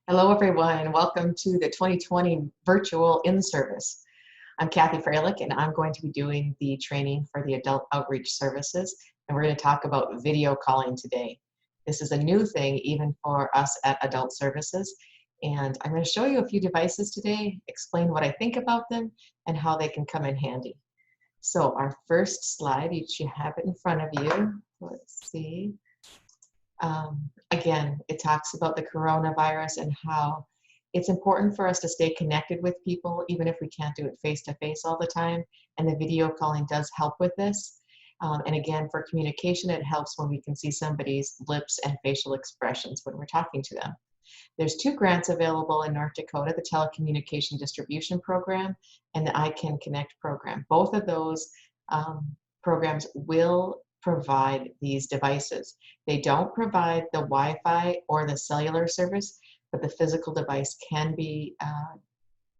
Hello, everyone, and welcome to the 2020 virtual in-service. I'm Kathy Freilich, and I'm going to be doing the training for the Adult Outreach Services, and we're going to talk about video calling today. This is a new thing even for us at Adult Services, and I'm going to show you a few devices today, explain what I think about them, and how they can come in handy. So our first slide, you should have it in front of you. Let's see. Again, it talks about the coronavirus and how it's important for us to stay connected with people, even if we can't do it face-to-face all the time. And the video calling does help with this. And again, for communication, it helps when we can see somebody's lips and facial expressions when we're talking to them. There's 2 grants available in North Dakota, the Telecommunication Distribution Program and the ICANN Connect program. Both of those programs will provide these devices. They don't provide the Wi-Fi or the cellular service, but the physical device can be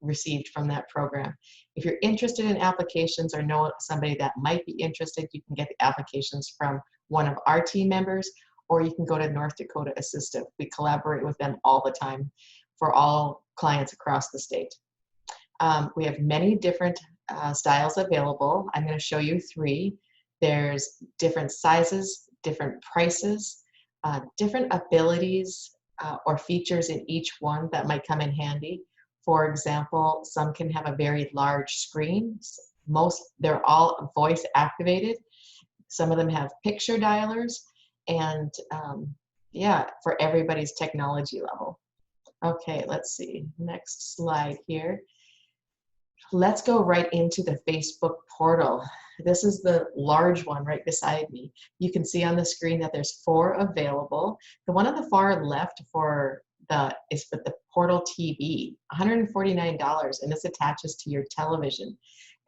received from that program. If you're interested in applications or know somebody that might be interested, you can get the applications from one of our team members, or you can go to North Dakota Assistive. We collaborate with them all the time for all clients across the state. We have many different styles available. I'm going to show you 3. There's different sizes, different prices, different abilities or features in each one that might come in handy. For example, some can have a very large screen. They're all voice activated. Some of them have picture dialers, and yeah, for everybody's technology level. Okay, let's see, next slide here. Let's go right into the Facebook portal. This is the large one right beside me. You can see on the screen that there's 4 available. The one on the far left is the Portal TV, $149, and this attaches to your television.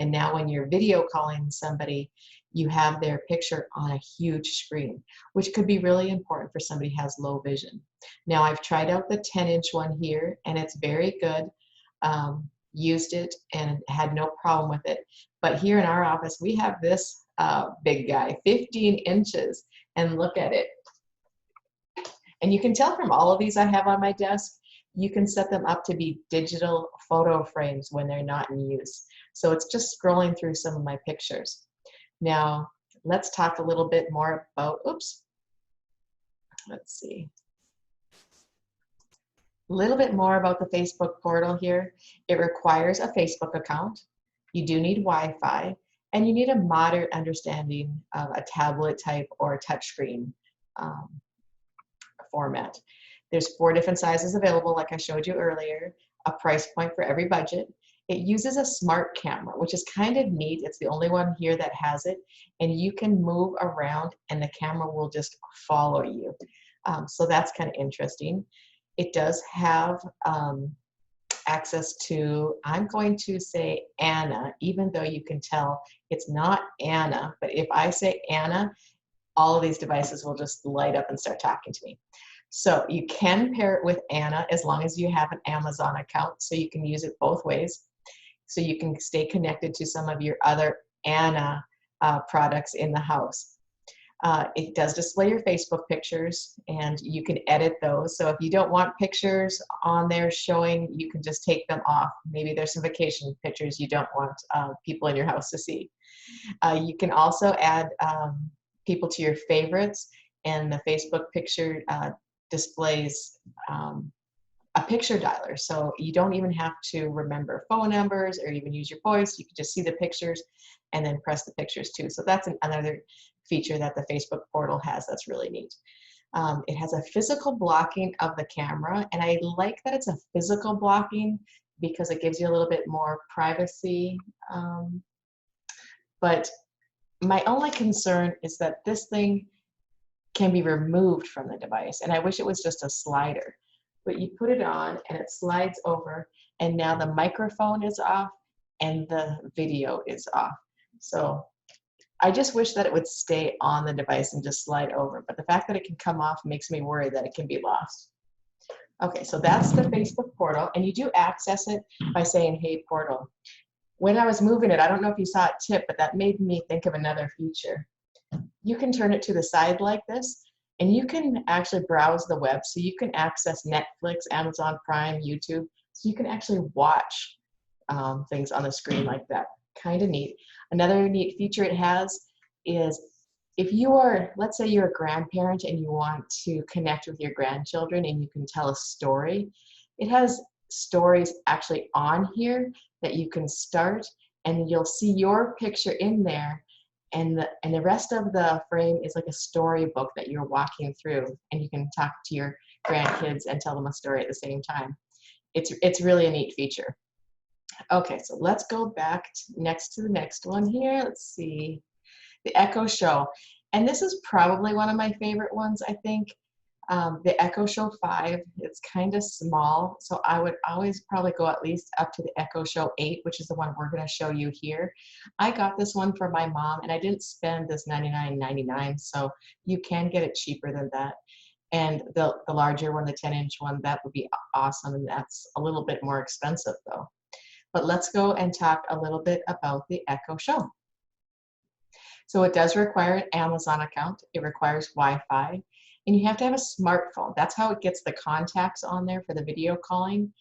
And now when you're video calling somebody, you have their picture on a huge screen, which could be really important for somebody who has low vision. Now I've tried out the 10-inch one here, and it's very good. Used it and had no problem with it. But here in our office, we have this big guy, 15 inches, and look at it. And you can tell from all of these I have on my desk, you can set them up to be digital photo frames when they're not in use. So it's just scrolling through some of my pictures. Now, let's talk a little bit more about, let's see. A little bit more about the Facebook portal here. It requires a Facebook account. You do need Wi-Fi, and you need a moderate understanding of a tablet type or a touchscreen format. There's 4 different sizes available, like I showed you earlier, a price point for every budget. It uses a smart camera, which is kind of neat. It's the only one here that has it, and you can move around and the camera will just follow you. So that's kind of interesting. It does have access to, I'm going to say Anna, even though you can tell it's not Anna, but if I say Anna, all of these devices will just light up and start talking to me. So you can pair it with Anna as long as you have an Amazon account, so you can use it both ways. So you can stay connected to some of your other Anna products in the house. It does display your Facebook pictures, and you can edit those. So if you don't want pictures on there showing, you can just take them off. Maybe there's some vacation pictures you don't want people in your house to see. You can also add people to your favorites, and the Facebook picture displays a picture dialer. So you don't even have to remember phone numbers or even use your voice. You can just see the pictures and then press the pictures too. So that's another feature that the Facebook portal has that's really neat. It has a physical blocking of the camera, and I like that it's a physical blocking because it gives you a little bit more privacy. But my only concern is that this thing can be removed from the device, and I wish it was just a slider. But you put it on and it slides over, and now the microphone is off and the video is off. So I just wish that it would stay on the device and just slide over, but the fact that it can come off makes me worry that it can be lost. Okay, so that's the Facebook portal, and you do access it by saying, "Hey, portal." When I was moving it, I don't know if you saw it tip, but that made me think of another feature. You can turn it to the side like this, And you can actually browse the web, so you can access Netflix, Amazon Prime, YouTube, so you can actually watch things on the screen like that. Kind of neat. Another neat feature it has is if you are, let's say you're a grandparent and you want to connect with your grandchildren and you can tell a story, it has stories actually on here that you can start, and you'll see your picture in there, and the rest of the frame is like a storybook that you're walking through, and you can talk to your grandkids and tell them a story at the same time. It's really a neat feature. Okay, so let's go back next to the next one here. Let's see, the Echo Show. And this is probably one of my favorite ones, I think. The Echo Show 5, it's kind of small, so I would always probably go at least up to the Echo Show 8, which is the one we're going to show you here. I got this one for my mom, and I didn't spend this $99.99, so you can get it cheaper than that. And the larger one, the 10-inch one, that would be awesome, and that's a little bit more expensive though. But let's go and talk a little bit about the Echo Show. So it does require an Amazon account. It requires Wi-Fi, and you have to have a smartphone. That's how it gets the contacts on there for the video calling.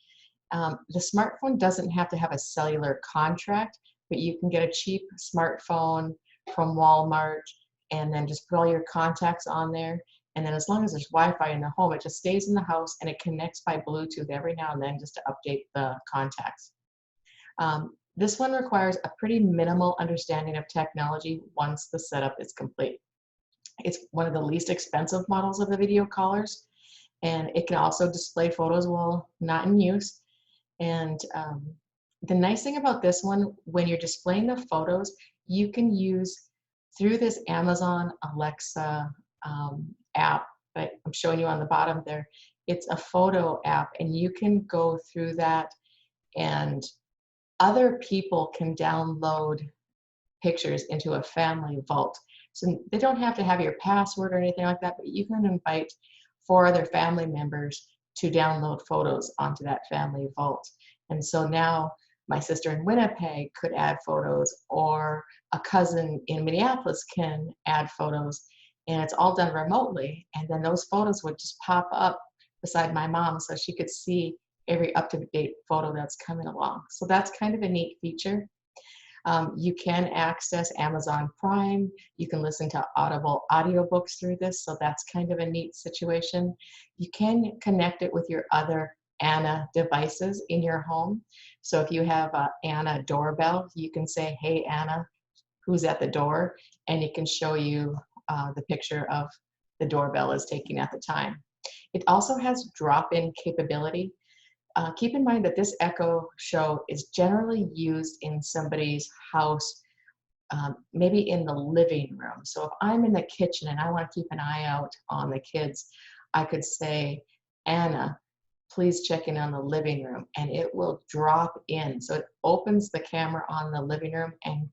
The smartphone doesn't have to have a cellular contract, but you can get a cheap smartphone from Walmart and then just put all your contacts on there. And then as long as there's Wi-Fi in the home, it just stays in the house and it connects by Bluetooth every now and then just to update the contacts. This one requires a pretty minimal understanding of technology once the setup is complete. It's one of the least expensive models of the video callers, and it can also display photos while not in use. And the nice thing about this one, when you're displaying the photos, you can use through this Amazon Alexa app that I'm showing you on the bottom there. It's a photo app, and you can go through that, and other people can download pictures into a family vault. So they don't have to have your password or anything like that, but you can invite 4 other family members to download photos onto that family vault. And so now my sister in Winnipeg could add photos, or a cousin in Minneapolis can add photos, and it's all done remotely. And then those photos would just pop up beside my mom so she could see every up-to-date photo that's coming along. So that's kind of a neat feature. You can access Amazon Prime. You can listen to Audible audiobooks through this, so that's kind of a neat situation. You can connect it with your other Anna devices in your home. So if you have an Anna doorbell, you can say, "Hey Anna, who's at the door?" and it can show you the picture of the doorbell is taking at the time. It also has drop-in capability. Keep in mind that this Echo Show is generally used in somebody's house, maybe in the living room. So if I'm in the kitchen and I want to keep an eye out on the kids, I could say, "Anna, please check in on the living room," and it will drop in. So it opens the camera on the living room, and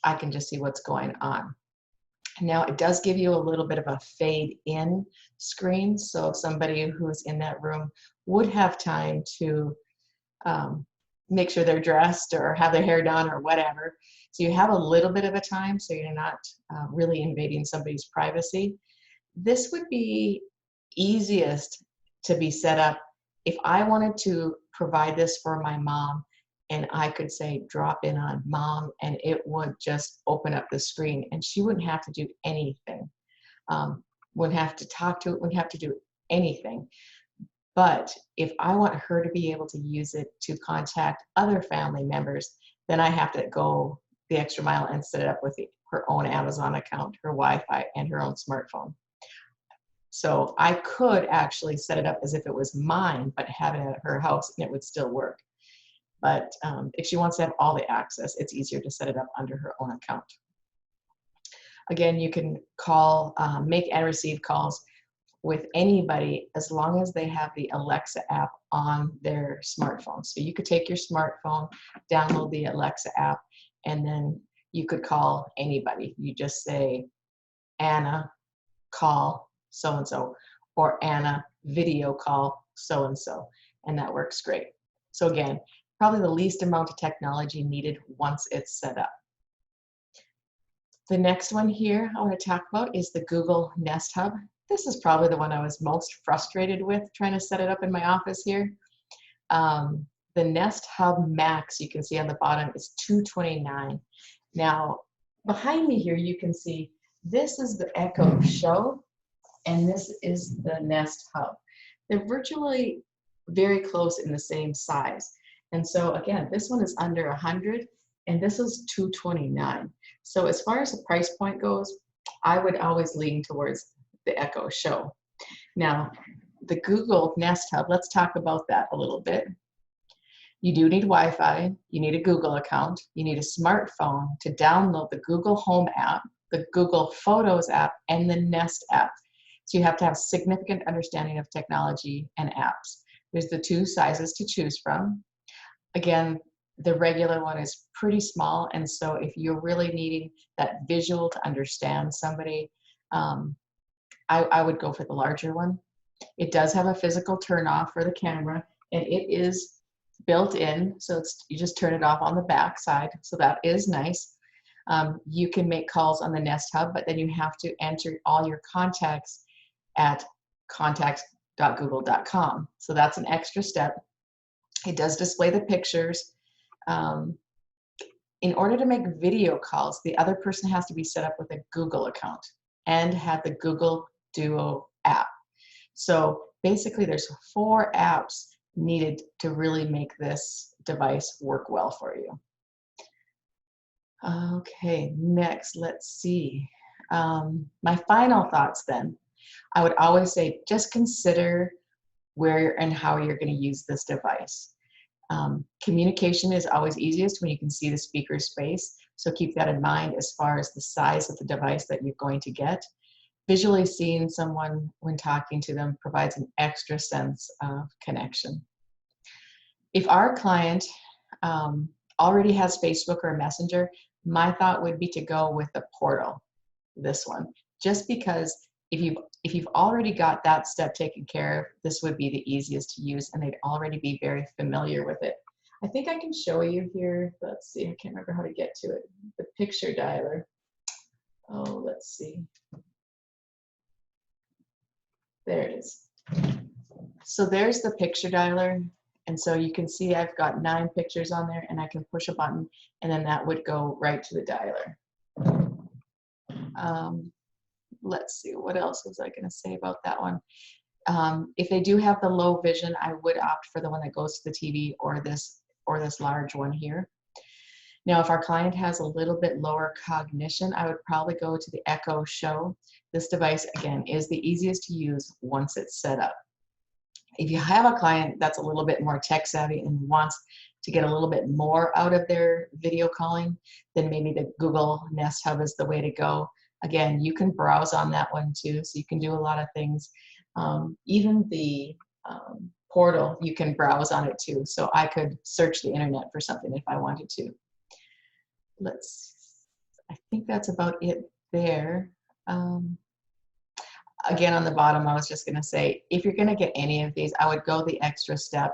I can just see what's going on. Now it does give you a little bit of a fade in screen, so if somebody who's in that room would have time to make sure they're dressed or have their hair done or whatever. So you have a little bit of a time, so you're not really invading somebody's privacy. This would be easiest to be set up if I wanted to provide this for my mom, and I could say drop in on mom, and it would just open up the screen, and she wouldn't have to do anything. Wouldn't have to talk to it, wouldn't have to do anything. But if I want her to be able to use it to contact other family members, then I have to go the extra mile and set it up with her own Amazon account, her Wi-Fi, and her own smartphone. So I could actually set it up as if it was mine, but have it at her house, and it would still work. But if she wants to have all the access, it's easier to set it up under her own account. Again, you can call, make and receive calls with anybody as long as they have the Alexa app on their smartphone. So you could take your smartphone, download the Alexa app, and then you could call anybody. You just say, "Anna, call so-and-so," or "Anna, video call so-and-so," and that works great. So again, probably the least amount of technology needed once it's set up. The next one here I want to talk about is the Google Nest Hub. This is probably the one I was most frustrated with trying to set it up in my office here. The Nest Hub Max, you can see on the bottom, is $229. Now, behind me here, you can see this is the Echo Show, and this is the Nest Hub. They're virtually very close in the same size. And so again, this one is under 100, and this is $229. So as far as the price point goes, I would always lean towards the Echo Show. Now, the Google Nest Hub, let's talk about that a little bit. You do need Wi-Fi, you need a Google account, you need a smartphone to download the Google Home app, the Google Photos app, and the Nest app. So you have to have significant understanding of technology and apps. There's the two sizes to choose from. Again, the regular one is pretty small, and so if you're really needing that visual to understand somebody, I would go for the larger one. It does have a physical turn off for the camera, and it is built in, so you just turn it off on the back side, so that is nice. You can make calls on the Nest Hub, but then you have to enter all your contacts at contacts.google.com. So that's an extra step. It does display the pictures. In order to make video calls, the other person has to be set up with a Google account and have the Google Duo app. So basically there's 4 apps needed to really make this device work well for you. Okay, next, let's see. My final thoughts then. I would always say just consider where and how you're going to use this device. Communication is always easiest when you can see the speaker's face, so keep that in mind as far as the size of the device that you're going to get. Visually seeing someone when talking to them provides an extra sense of connection. If our client already has Facebook or Messenger, my thought would be to go with the portal, this one, just because if you've already got that step taken care of, this would be the easiest to use, and they'd already be very familiar with it. I think I can show you here. Let's see, I can't remember how to get to it. The picture dialer. Oh, let's see. There it is. So there's the picture dialer. And so you can see I've got 9 pictures on there, and I can push a button, and then that would go right to the dialer. Let's see, what else was I going to say about that one? If they do have the low vision, I would opt for the one that goes to the TV or this large one here. Now, if our client has a little bit lower cognition, I would probably go to the Echo Show. This device, again, is the easiest to use once it's set up. If you have a client that's a little bit more tech savvy and wants to get a little bit more out of their video calling, then maybe the Google Nest Hub is the way to go. Again, you can browse on that one too, so you can do a lot of things. Even the portal, you can browse on it too. So I could search the internet for something if I wanted to. I think that's about it there. Again, on the bottom, I was just going to say, if you're going to get any of these, I would go the extra step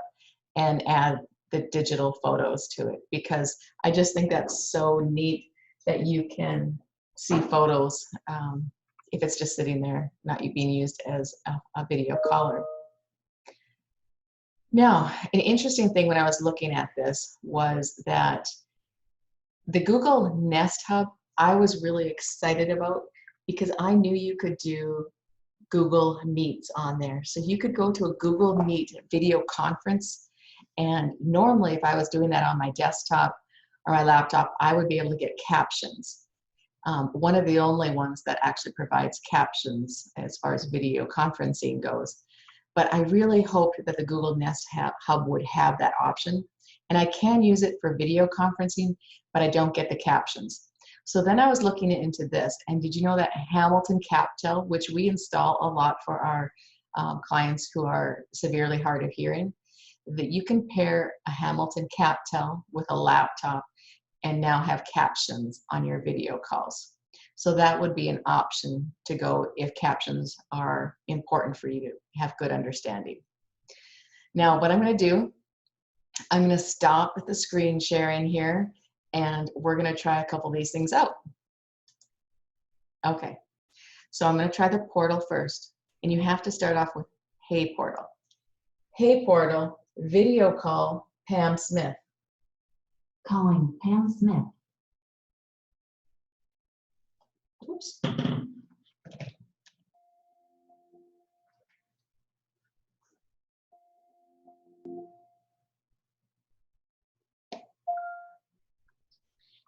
and add the digital photos to it, because I just think that's so neat that you can see photos if it's just sitting there, not being used as a video caller. Now, an interesting thing when I was looking at this was that the Google Nest Hub, I was really excited about, because I knew you could do Google Meets on there. So you could go to a Google Meet video conference, and normally if I was doing that on my desktop or my laptop, I would be able to get captions. One of the only ones that actually provides captions as far as video conferencing goes. But I really hoped that the Google Nest Hub would have that option. And I can use it for video conferencing, but I don't get the captions. So then I was looking into this, and did you know that Hamilton CapTel, which we install a lot for our clients who are severely hard of hearing, that you can pair a Hamilton CapTel with a laptop and now have captions on your video calls. So that would be an option to go if captions are important for you to have good understanding. Now, what I'm going to do, I'm going to stop with the screen sharing here, and we're going to try a couple of these things out. Okay, so I'm going to try the portal first, and you have to start off with, hey portal. Hey portal, video call Pam Smith. Calling Pam Smith. Oops.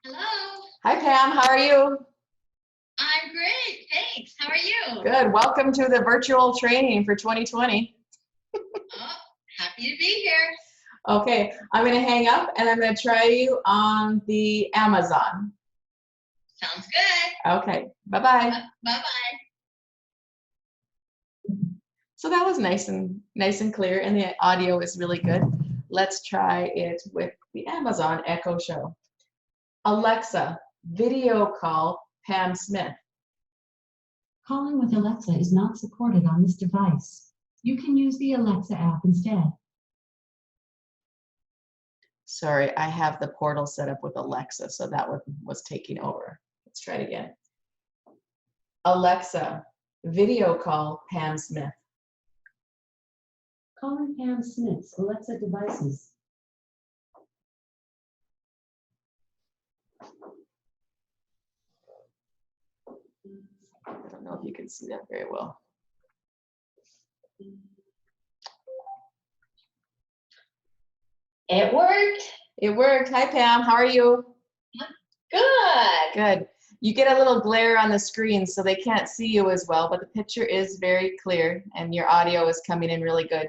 Hello. Hi Pam, how are you? I'm great. Thanks. How are you? Good. Welcome to the virtual training for 2020. Oh, happy to be here. Okay, I'm going to hang up and I'm going to try you on the Amazon. Sounds good. Okay, bye-bye. Bye-bye. So that was nice and clear, and the audio is really good. Let's try it with the Amazon Echo Show. Alexa, video call Pam Smith. Calling with Alexa is not supported on this device. You can use the Alexa app instead. Sorry, I have the portal set up with Alexa, so that was taking over. Let's try it again. Alexa, video call Pam Smith. Calling Pam Smith's Alexa devices. I don't know if you can see that very well. It worked. It worked. Hi, Pam. How are you? Good. Good. You get a little glare on the screen, so they can't see you as well, but the picture is very clear, and your audio is coming in really good.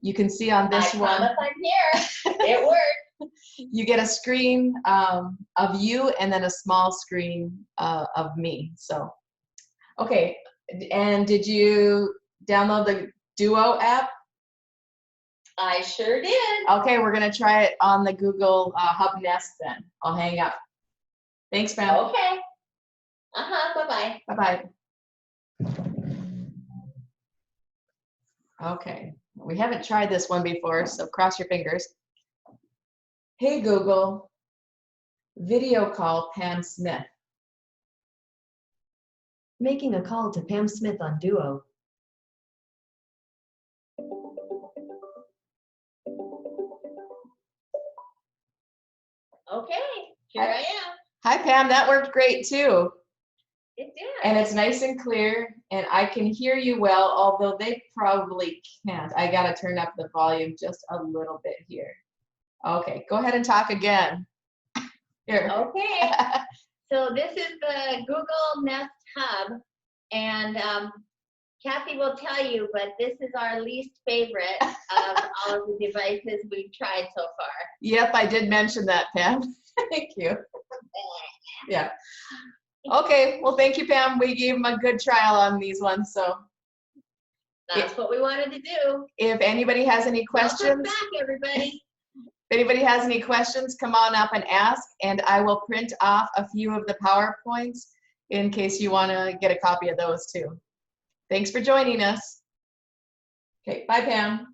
You can see on this I one. promise I'm here. It worked. You get a screen of you and then a small screen of me. So, okay. And did you download the Duo app? I sure did. Okay, we're going to try it on the Google Hub Nest then. I'll hang up. Thanks, Pam. Okay. Bye-bye. Bye-bye. Okay, we haven't tried this one before, so cross your fingers. Hey, Google, video call Pam Smith. Making a call to Pam Smith on Duo. Okay. Here I am. Hi, Pam. That worked great, too. It did. And it's nice and clear, and I can hear you well, although they probably can't. I got to turn up the volume just a little bit here. Okay, go ahead and talk again. Here. Okay. So this is the Google Nest Hub, and Kathy will tell you, but this is our least favorite of all of the devices we've tried so far. Yep, I did mention that, Pam. Thank you. Yeah. Okay, well, thank you, Pam. We gave them a good trial on these ones, so. That's what we wanted to do. If anybody has any questions. Welcome back, everybody. If anybody has any questions, come on up and ask, and I will print off a few of the PowerPoints in case you want to get a copy of those too. Thanks for joining us. Okay, bye, Pam.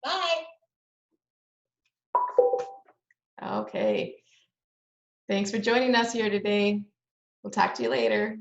Bye. Okay. Thanks for joining us here today. We'll talk to you later.